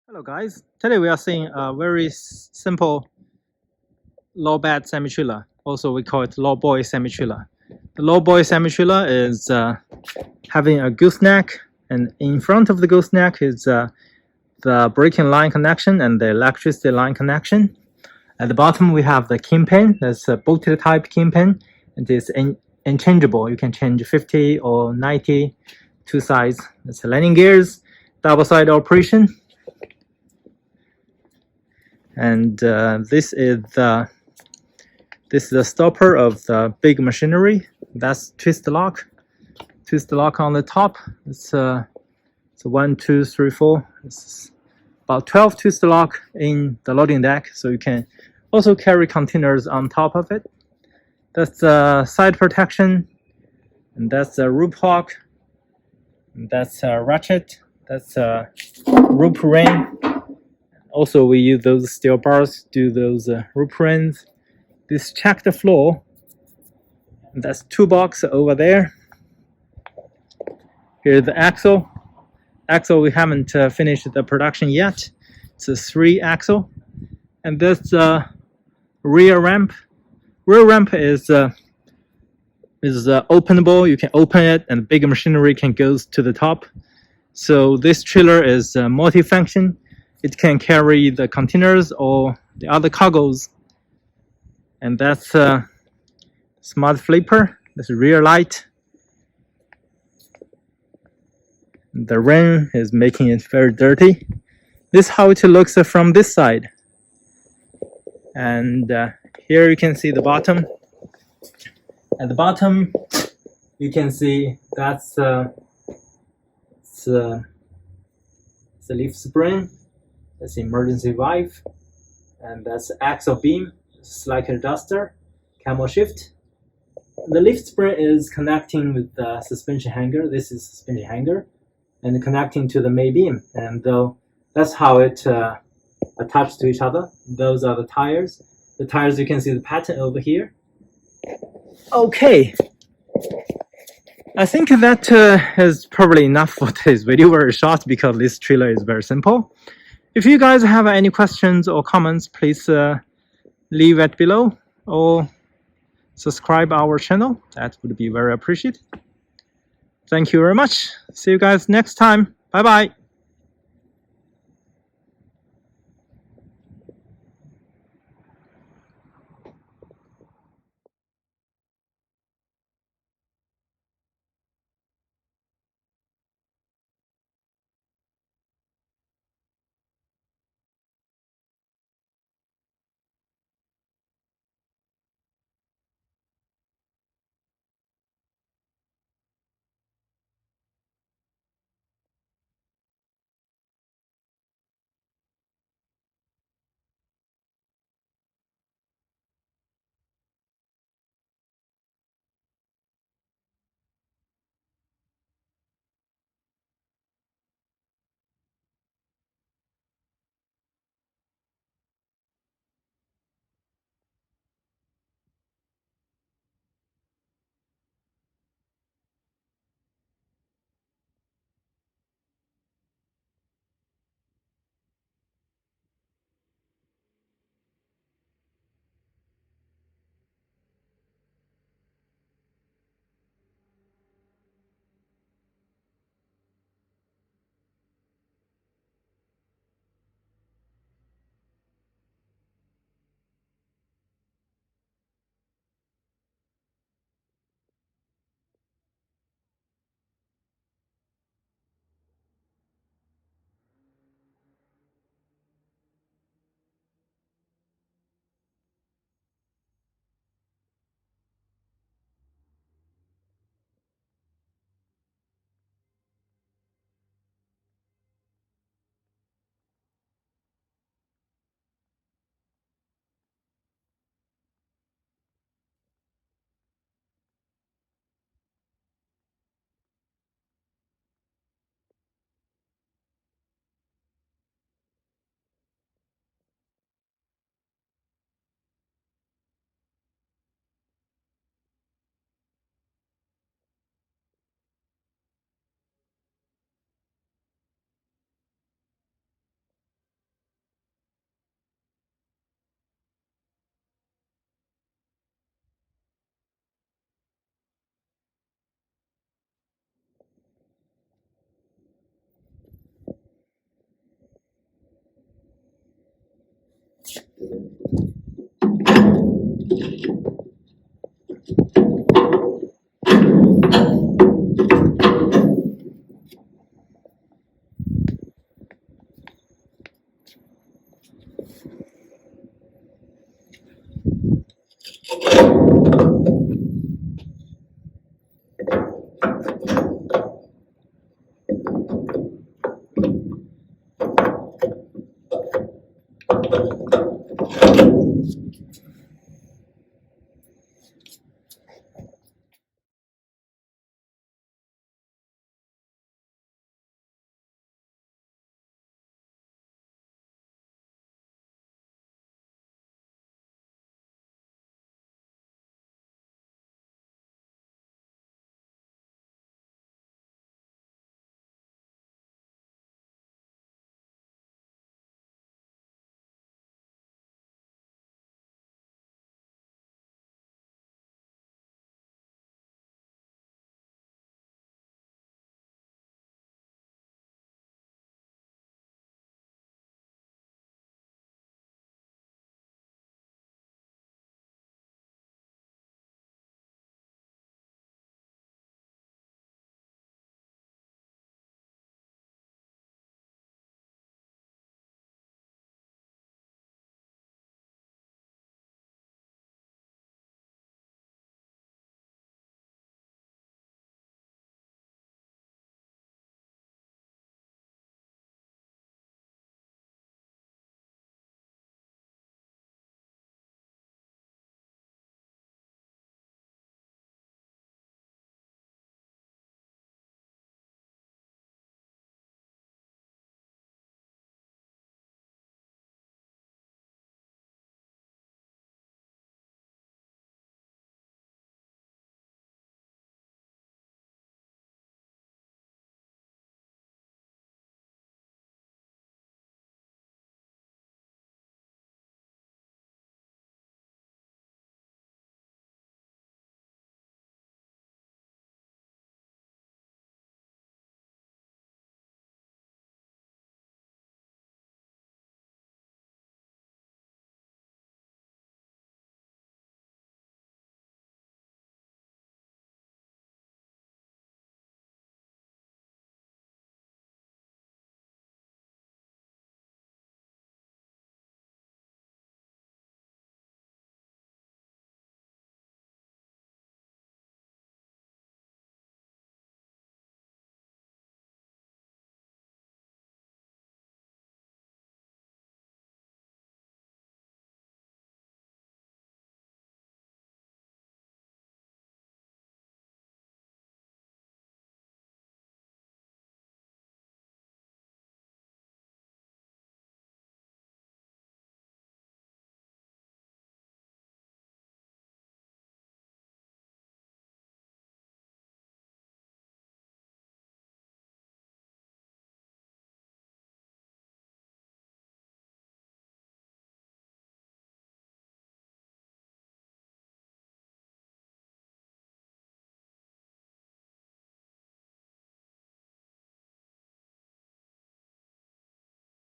Hello guys, today we are seeing a very simple low bed semi-trailer. Also we call it Lowboy semi-trailer. The Lowboy semi-trailer is having a gooseneck, and in front of the gooseneck is the braking line connection and the electricity line connection. At the bottom we have the kingpin. That's a bolted type kingpin. It is interchangeable. You can change 50 or 90, two sides. That's the landing gears, double side operation. And this is the stopper of the big machinery. That's twist lock on the top. It's so 1 2 3 4. It's about 12 twist lock in the loading deck, so you can also carry containers on top of it. That's the side protection, and that's a rope hook, and that's a ratchet, that's a rope ring. Also, we use those steel bars to do those rope rings. This check the floor. That's two box over there. Here's the axle. We haven't finished the production yet. It's a 3 axle. And this rear ramp. Rear ramp is openable. You can open it, and big machinery can go to the top. So this trailer is multi-function. It can carry the containers or the other cargoes. And that's smart flipper. This rear light. The rain is making it very dirty. This is how it looks from this side. And here you can see the bottom. At the bottom, you can see that's the leaf spring. That's emergency valve, and that's axle beam, slack adjuster, camel shift. The lift spring is connecting with the suspension hanger. This is suspension hanger, and connecting to the main beam. And that's how it attached to each other. Those are the tires. The tires, you can see the pattern over here. Okay. I think that is probably enough for today's video. Very short because this trailer is very simple. If you guys have any questions or comments, please leave it below or subscribe our channel. That would be very appreciated. Thank you very much. See you guys next time. Bye bye.